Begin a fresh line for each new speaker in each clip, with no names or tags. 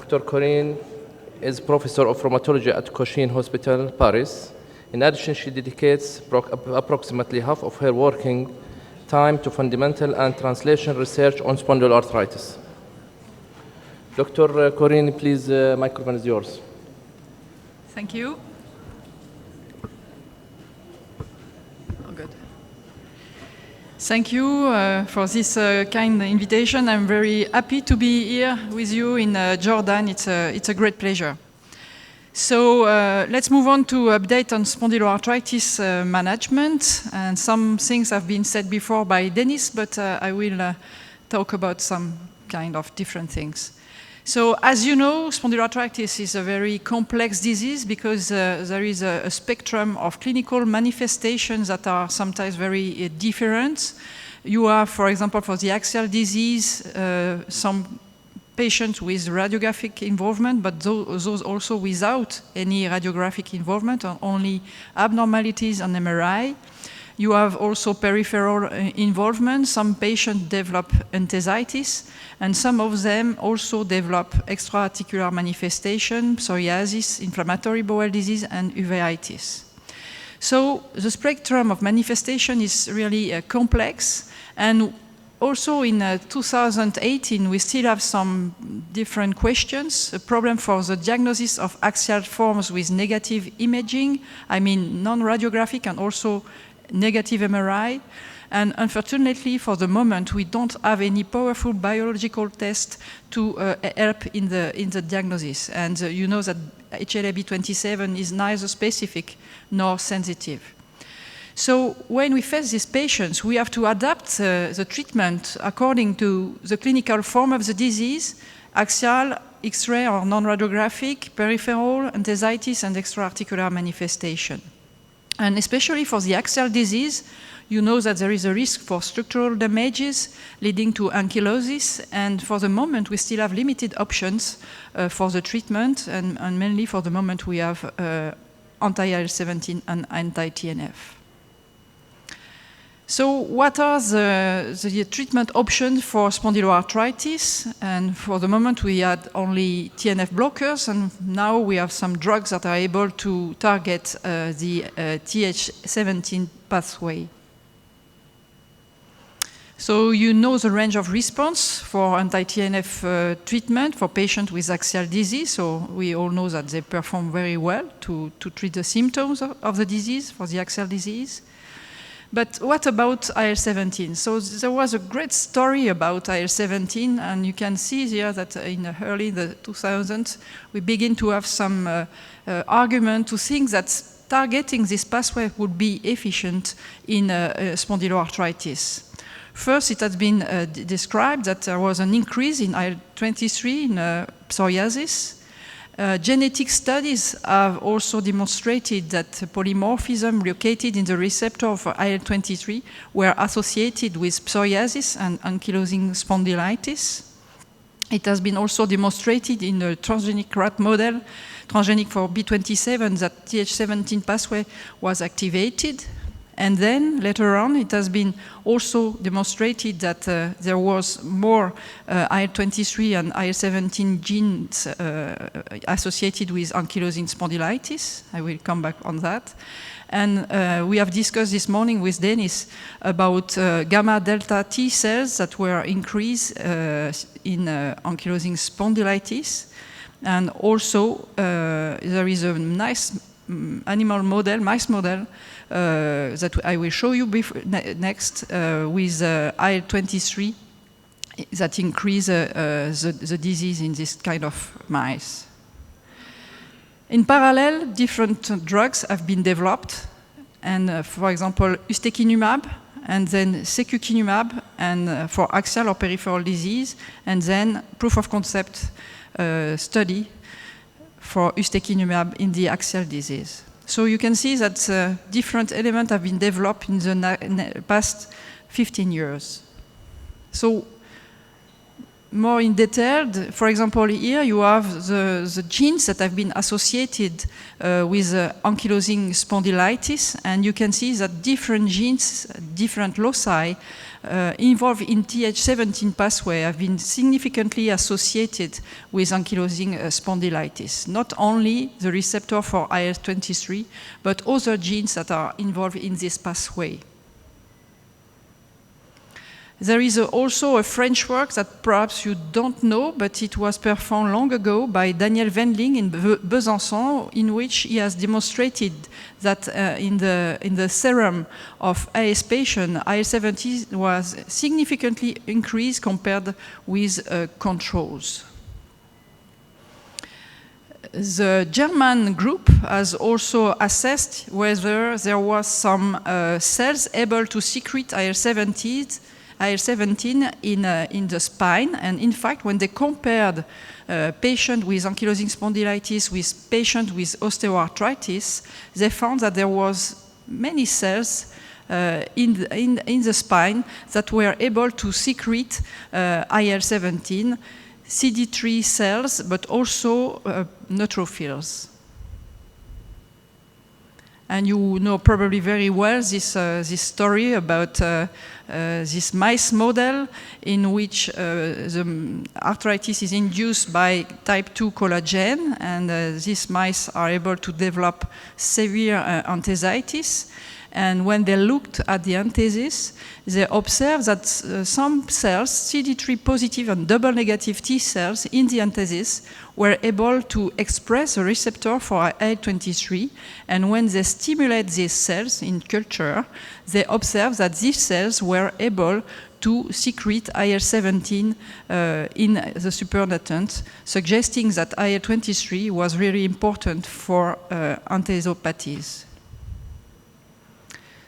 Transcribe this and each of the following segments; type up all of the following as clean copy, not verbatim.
Dr. Corinne is professor of rheumatology at Cochin Hospital, Paris. In addition, she dedicates approximately half of her working time to fundamental and translation research on spondyloarthritis. Dr. Corinne, please, microphone is yours.
Thank you. Oh, good. Thank you for this kind invitation. I'm very happy to be here with you in Jordan. It's a great pleasure. So let's move on to update on spondyloarthritis management. And some things have been said before by Dennis, but I will talk about some kind of different things. So as you know, spondyloarthritis is a very complex disease because there is a spectrum of clinical manifestations that are sometimes very different. You have, for example, for the axial disease, some patients with radiographic involvement, but those also without any radiographic involvement, or only abnormalities on MRI. You have also peripheral involvement. Some patients develop enthesitis, and some of them also develop extra-articular manifestation, psoriasis, inflammatory bowel disease, and uveitis. So the spectrum of manifestation is really complex, and also in 2018, we still have some different questions. A problem for the diagnosis of axial forms with negative imaging, I mean non-radiographic and also negative MRI. And unfortunately, for the moment, we don't have any powerful biological test to help in the diagnosis. And you know that HLA-B27 is neither specific nor sensitive. So when we face these patients, we have to adapt the treatment according to the clinical form of the disease, axial, X-ray or non-radiographic, peripheral, enthesitis, and extra-articular manifestation. And especially for the axial disease, you know that there is a risk for structural damages leading to ankylosis, and for the moment we still have limited options for the treatment, and mainly for the moment we have anti-IL-17 and anti-TNF. So what are the treatment options for spondyloarthritis? And for the moment we had only TNF blockers, and now we have some drugs that are able to target the Th17 pathway. So you know the range of response for anti-TNF treatment for patients with axial disease. So we all know that they perform very well to treat the symptoms of the disease, for the axial disease. But what about IL-17? So there was a great story about IL-17, and you can see here that in early the 2000s, we begin to have some argument to think that targeting this pathway would be efficient in spondyloarthritis. First, it has been described that there was an increase in IL-23 in psoriasis. Genetic studies have also demonstrated that polymorphism located in the receptor of IL-23 were associated with psoriasis and ankylosing spondylitis. It has been also demonstrated in a transgenic rat model, transgenic for B27, that Th17 pathway was activated. And then later on, it has been also demonstrated that there was more IL-23 and IL-17 genes associated with ankylosing spondylitis. I will come back on that. And we have discussed this morning with Dennis about gamma delta T cells that were increased in ankylosing spondylitis. And also there is a nice animal model, mice model, that I will show you next with IL-23 that increase the disease in this kind of mice. In parallel, different drugs have been developed, and for example, ustekinumab, and then secukinumab, and for axial or peripheral disease, and then proof of concept study for ustekinumab in the axial disease. So you can see that different elements have been developed in the past 15 years. So more in detail, for example, here you have the genes that have been associated with ankylosing spondylitis, and you can see that different genes, different loci involved in Th17 pathway have been significantly associated with ankylosing spondylitis. Not only the receptor for IL-23, but other genes that are involved in this pathway. There is also a French work that perhaps you don't know, but it was performed long ago by Daniel Wendling in Besançon, in which he has demonstrated that in the serum of AS patient, IL-17 was significantly increased compared with controls. The German group has also assessed whether there was some cells able to secrete IL-17 in the spine, and in fact, when they compared patients with ankylosing spondylitis with patients with osteoarthritis, they found that there was many cells in the spine that were able to secrete IL-17, CD3 cells, but also neutrophils. And you know probably very well this story about this mice model in which the arthritis is induced by type 2 collagen, and these mice are able to develop severe enthesitis. And when they looked at the enthesis, they observed that some cells, CD3 positive and double negative T cells in the enthesis, were able to express a receptor for IL-23. And when they stimulate these cells in culture, they observed that these cells were able to secrete IL-17 in the supernatant, suggesting that IL-23 was really important for enthesopathies.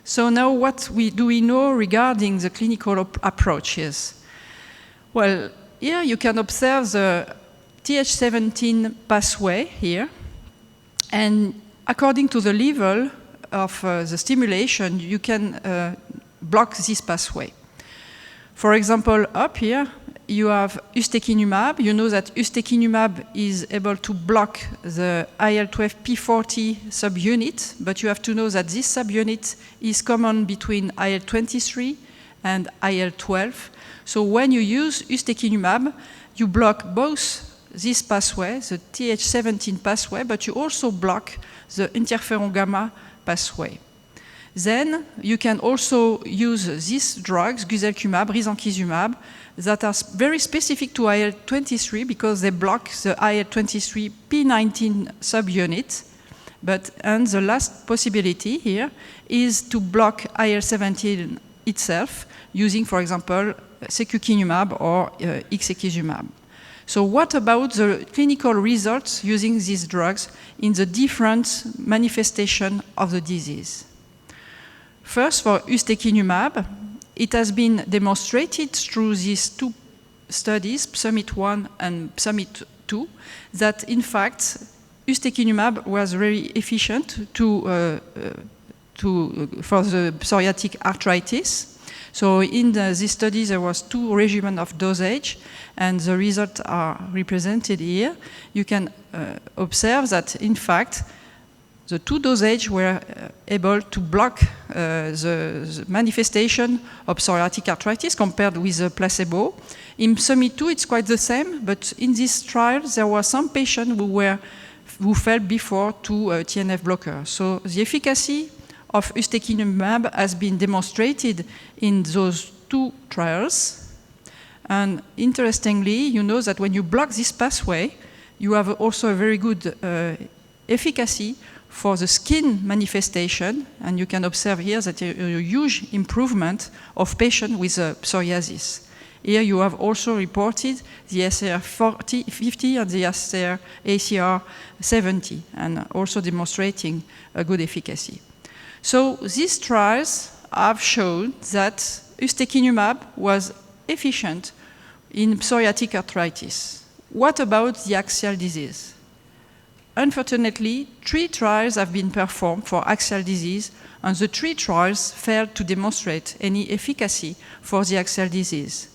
So now what do we know regarding the clinical approaches? Well, here you can observe the Th17 pathway here, and according to the level of the stimulation, you can block this pathway. For example, up here, you have ustekinumab. You know that ustekinumab is able to block the IL-12 P40 subunit, but you have to know that this subunit is common between IL-23 and IL-12. So when you use ustekinumab, you block both this pathway, the Th17 pathway, but you also block the interferon gamma pathway. Then you can also use these drugs, guselkumab, risankizumab, that are very specific to IL-23 because they block the IL-23 P19 subunit. And the last possibility here is to block IL-17 itself using, for example, secukinumab or ixekizumab. So what about the clinical results using these drugs in the different manifestations of the disease? First, for ustekinumab, it has been demonstrated through these two studies, SUMMIT 1 and SUMMIT 2, that in fact, ustekinumab was very efficient for the psoriatic arthritis. So in this study, there was 2 regimens of dosage, and the results are represented here. You can observe that, in fact, the 2 dosages were able to block the manifestation of psoriatic arthritis compared with the placebo. In SUMMIT 2, it's quite the same, but in this trial, there were some patients who fell before 2 TNF blockers. So the efficacy of ustekinumab has been demonstrated in those 2 trials. And interestingly, you know that when you block this pathway, you have also a very good efficacy for the skin manifestation, and you can observe here that a huge improvement of patients with psoriasis. Here you have also reported the ACR50 and the ACR70, and also demonstrating a good efficacy. So these trials have shown that ustekinumab was efficient in psoriatic arthritis. What about the axial disease? Unfortunately, 3 trials have been performed for axial disease, and the 3 trials failed to demonstrate any efficacy for the axial disease.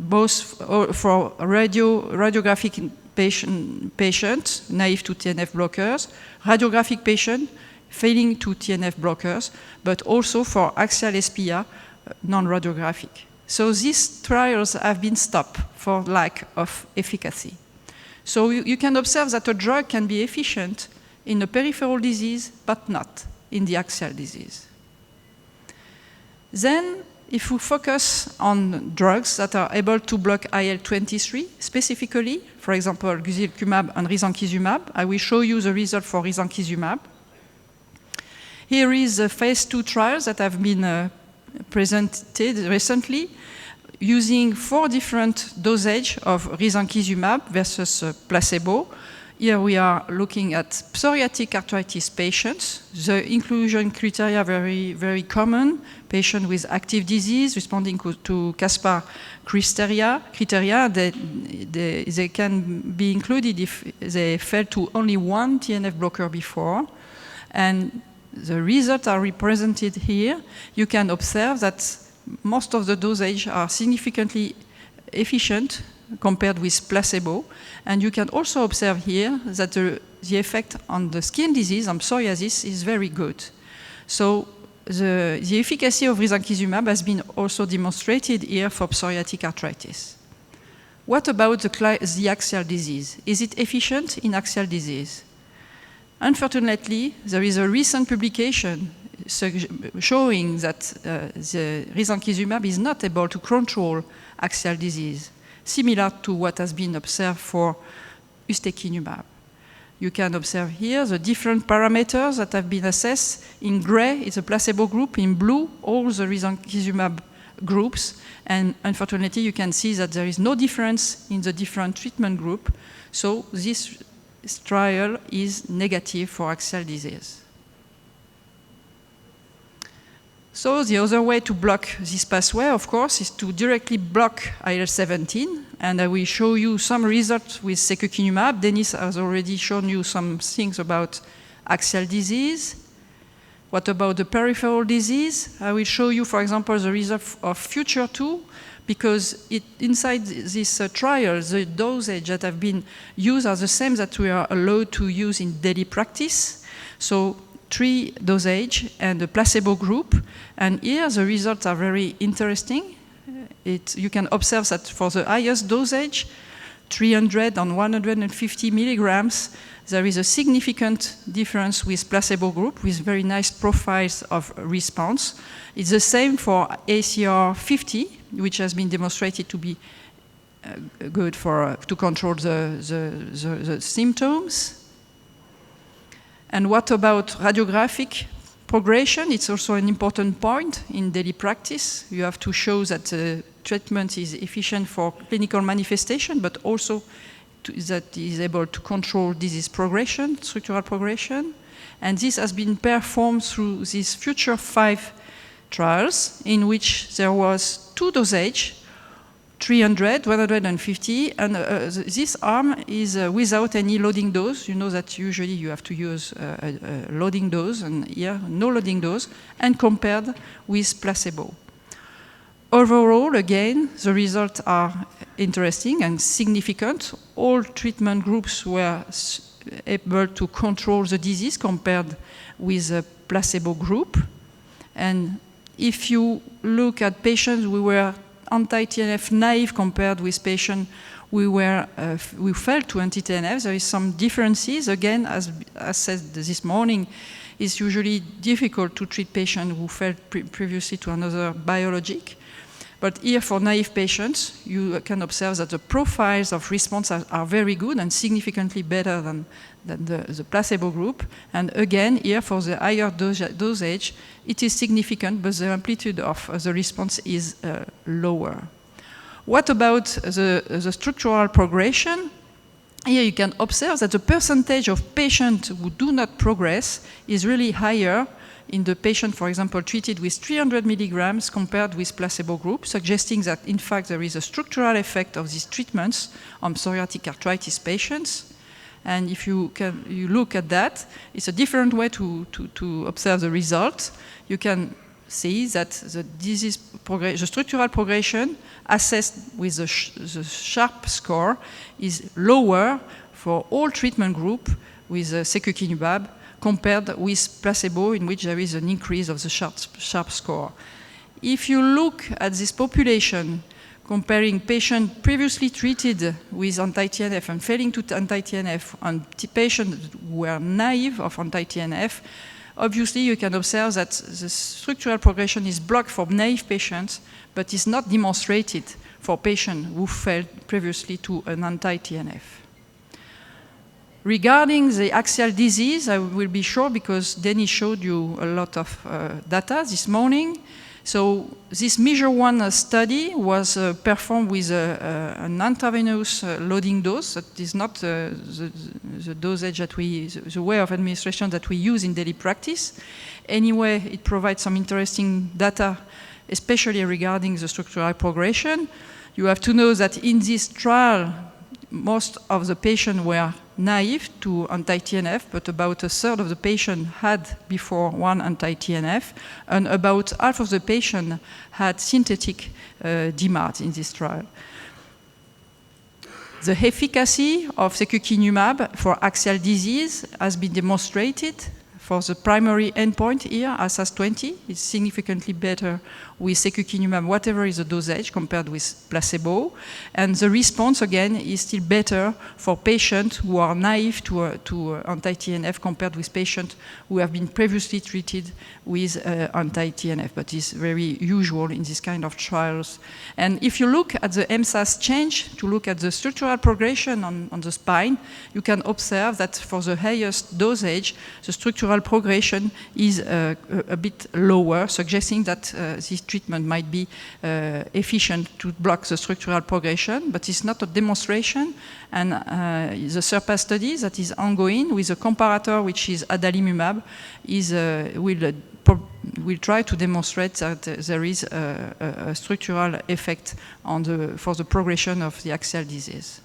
both for radiographic patient naive to TNF blockers, radiographic patient failing to TNF blockers, but also for axial SPA non-radiographic. So these trials have been stopped for lack of efficacy. So you can observe that a drug can be efficient in a peripheral disease, but not in the axial disease. Then, if we focus on drugs that are able to block IL-23 specifically, for example, guselkumab and risankizumab, I will show you the result for risankizumab. Here is the phase 2 trials that have been presented recently using 4 different dosage of risankizumab versus placebo. Here we are looking at psoriatic arthritis patients. The inclusion criteria are very common. Patient with active disease responding to Caspar criteria. They can be included if they failed to only one TNF blocker before. And the results are represented here. You can observe that most of the dosage are significantly efficient compared with placebo. And you can also observe here that the effect on the skin disease, on psoriasis, is very good. So the efficacy of risankizumab has been also demonstrated here for psoriatic arthritis. What about the axial disease? Is it efficient in axial disease? Unfortunately, there is a recent publication showing that the risankizumab is not able to control axial disease, similar to what has been observed for ustekinumab. You can observe here the different parameters that have been assessed. In gray, it's a placebo group. In blue, all the risankizumab groups. And unfortunately, you can see that there is no difference in the different treatment group. So this trial is negative for axial disease. So the other way to block this pathway, of course, is to directly block IL-17. And I will show you some results with secukinumab. Denis has already shown you some things about axial disease. What about the peripheral disease? I will show you, for example, the result of FUTURE-2, because inside this trial, the dosage that have been used are the same that we are allowed to use in daily practice. So 3 dosage and a placebo group. And here the results are very interesting. You can observe that for the highest dosage, 300 and 150 milligrams, there is a significant difference with placebo group with very nice profiles of response. It's the same for ACR 50, which has been demonstrated to be good to control the symptoms. And what about radiographic progression? It's also an important point in daily practice. You have to show that the treatment is efficient for clinical manifestation, but also that it is able to control disease progression, structural progression. And this has been performed through these FUTURE-5 trials, in which there was 2 dosage, 300, 150, and this arm is without any loading dose. You know that usually you have to use a loading dose, and here no loading dose, and compared with placebo. Overall, again, the results are interesting and significant. All treatment groups were able to control the disease compared with a placebo group. And if you look at patients who were anti-TNF naive compared with patients who failed to anti-TNF, there is some differences. Again, as said this morning, it's usually difficult to treat patients who failed previously to another biologic. But here for naive patients, you can observe that the profiles of response are very good and significantly better than the placebo group. And again, here for the higher dosage, it is significant, but the amplitude of the response is lower. What about the structural progression? Here you can observe that the percentage of patients who do not progress is really higher in the patient, for example, treated with 300 milligrams compared with placebo group, suggesting that, in fact, there is a structural effect of these treatments on psoriatic arthritis patients. And if you look at that, it's a different way to observe the result. You can sees that the the structural progression assessed with the SHARP score is lower for all treatment group with secukinumab compared with placebo, in which there is an increase of the SHARP score. If you look at this population, comparing patients previously treated with anti-TNF and failing to anti-TNF and patients who were naive of anti-TNF, obviously you can observe that the structural progression is blocked for naive patients, but is not demonstrated for patients who failed previously to an anti-TNF. Regarding the axial disease, I will be short because Denis showed you a lot of data this morning. So this measure 1 study was performed with an intravenous loading dose. That is not the dosage that the way of administration that we use in daily practice. Anyway, it provides some interesting data, especially regarding the structural progression. You have to know that in this trial, most of the patients were naive to anti-TNF, but about a third of the patients had before one anti-TNF, and about half of the patients had synthetic DMARDs in this trial. The efficacy of secukinumab for axial disease has been demonstrated for the primary endpoint here, ASAS20. It's significantly better with secukinumab, whatever is the dosage, compared with placebo. And the response, again, is still better for patients who are naive to anti-TNF compared with patients who have been previously treated with anti-TNF, but it's very usual in this kind of trials. And if you look at the MSAS change, to look at the structural progression on the spine, you can observe that for the highest dosage, the structural progression is a bit lower, suggesting that this treatment might be efficient to block the structural progression, but it's not a demonstration. And the SURPASS study that is ongoing with a comparator, which is adalimumab, will try to demonstrate that there is a structural effect for the progression of the axial disease.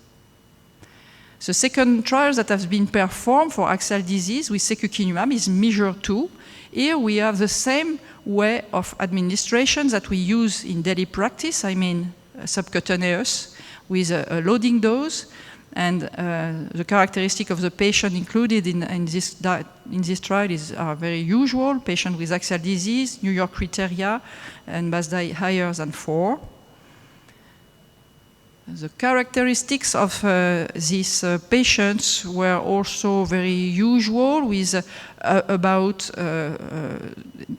The second trial that has been performed for axial disease with secukinumab is measure 2. Here we have the same way of administration that we use in daily practice, I mean subcutaneous, with a loading dose. And the characteristic of the patient included in this trial are very usual. Patient with axial disease, New York criteria, and BASDAI higher than 4. The characteristics of these patients were also very usual, with about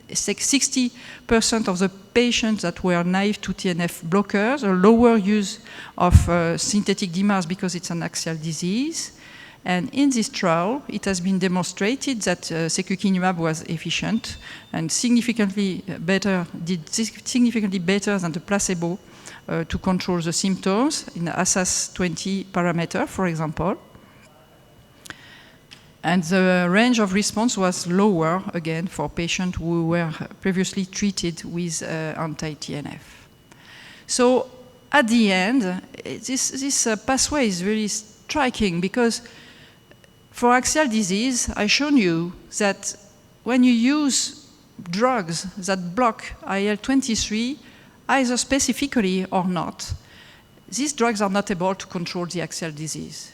60% of the patients that were naive to TNF blockers, a lower use of synthetic DMARDs because it's an axial disease. And in this trial, it has been demonstrated that secukinumab was efficient and significantly better than the placebo to control the symptoms in the ASAS20 parameter, for example. And the range of response was lower, again, for patients who were previously treated with anti-TNF. So at the end, this pathway is really striking, because for axial disease, I've shown you that when you use drugs that block IL-23, either specifically or not, these drugs are not able to control the axial disease.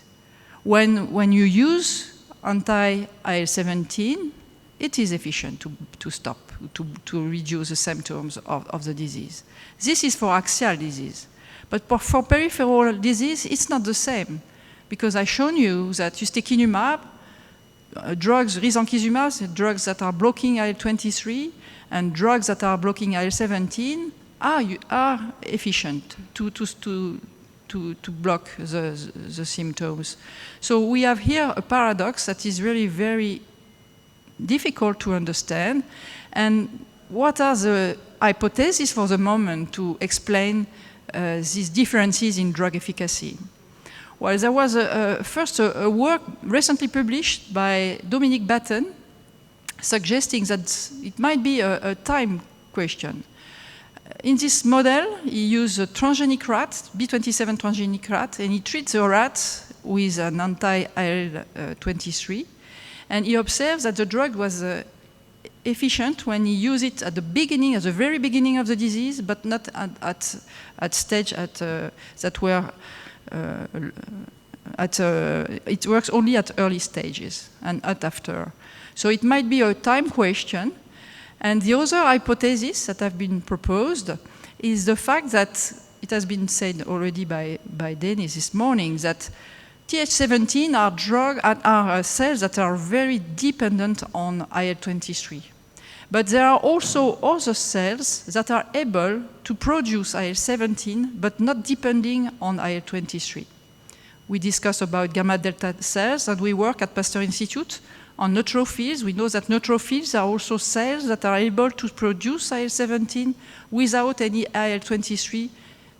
When you use anti-IL-17, it is efficient to stop, to reduce the symptoms of the disease. This is for axial disease. But for peripheral disease, it's not the same, because I've shown you that ustekinumab, drugs, risankizumab, drugs that are blocking IL-23, and drugs that are blocking IL-17, are efficient to block the symptoms. So we have here a paradox that is really very difficult to understand. And what are the hypotheses for the moment to explain these differences in drug efficacy? Well, there was first a work recently published by Dominic Batten suggesting that it might be a time question. In this model, he used a transgenic rat, B27 transgenic rat, and he treats the rat with an anti-IL-23. And he observes that the drug was efficient when you use it at the beginning, at the very beginning of the disease, but not at stage that were it works only at early stages and not after. So it might be a time question. And the other hypothesis that have been proposed is the fact that, it has been said already by Denis this morning, that Th17 are cells that are very dependent on IL-23. But there are also other cells that are able to produce IL-17, but not depending on IL-23. We discussed about gamma delta cells, and we work at Pasteur Institute on neutrophils. We know that neutrophils are also cells that are able to produce IL-17 without any IL-23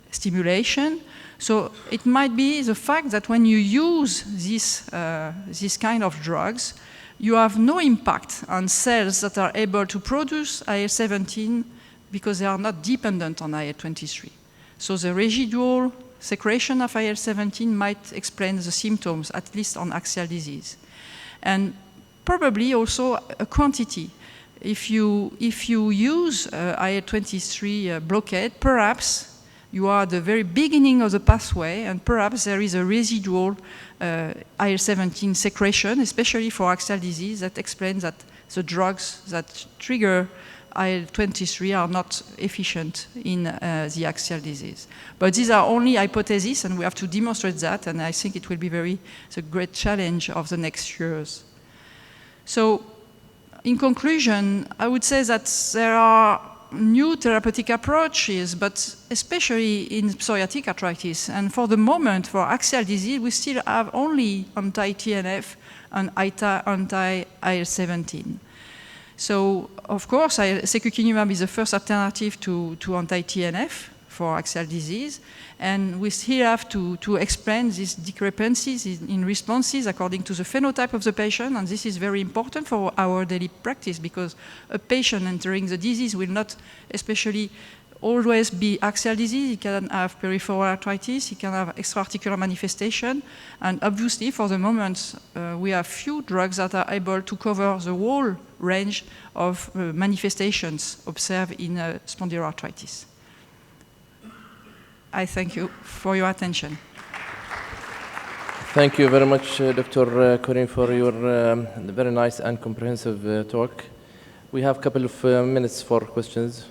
stimulation. So it might be the fact that when you use this kind of drugs, you have no impact on cells that are able to produce IL-17 because they are not dependent on IL-23. So the residual secretion of IL-17 might explain the symptoms, at least on axial disease. And probably also a quantity. If you use IL-23 blockade, perhaps you are at the very beginning of the pathway, and perhaps there is a residual IL-17 secretion, especially for axial disease, that explains that the drugs that trigger IL-23 are not efficient in the axial disease. But these are only hypotheses, and we have to demonstrate that, and I think it will be the great challenge of the next years. So, in conclusion, I would say that there are new therapeutic approaches, but especially in psoriatic arthritis. And for the moment, for axial disease, we still have only anti-TNF and anti-IL-17. So, of course, secukinumab is the first alternative to anti-TNF for axial disease. And we still have to explain these discrepancies in responses according to the phenotype of the patient. And this is very important for our daily practice, because a patient entering the disease will not especially always be axial disease. He can have peripheral arthritis, he can have extra-articular manifestation. And obviously, for the moment, we have few drugs that are able to cover the whole range of manifestations observed in spondyloarthritis. I thank you for your attention.
Thank you very much, Dr. Corinne, for your very nice and comprehensive talk. We have a couple of minutes for questions.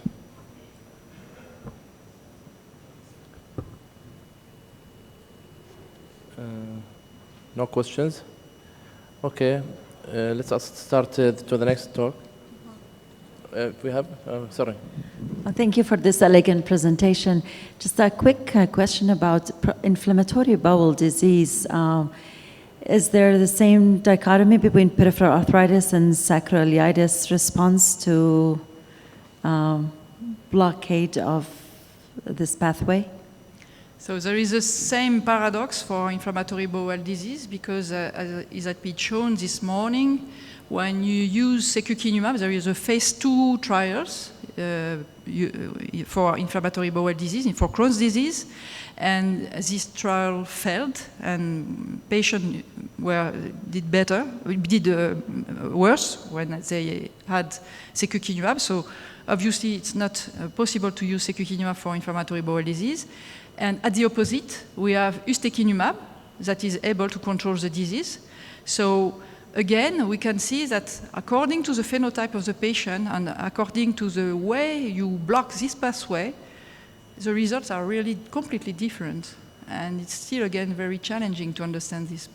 No questions? Okay, let's start to the next talk. We have, sorry.
Thank you for this elegant presentation. Just a quick question about inflammatory bowel disease. Is there the same dichotomy between peripheral arthritis and sacroiliitis response to blockade of this pathway?
So there is the same paradox for inflammatory bowel disease, because as it has been shown this morning, when you use secukinumab, there is a phase 2 trials for inflammatory bowel disease, for Crohn's disease, and this trial failed, and patients did worse when they had secukinumab. So obviously, it's not possible to use secukinumab for inflammatory bowel disease. And at the opposite, we have ustekinumab that is able to control the disease. So again, we can see that according to the phenotype of the patient and according to the way you block this pathway, the results are really completely different. And it's still, again, very challenging to understand these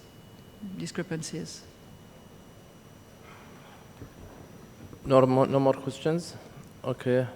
discrepancies.
No more questions? Okay.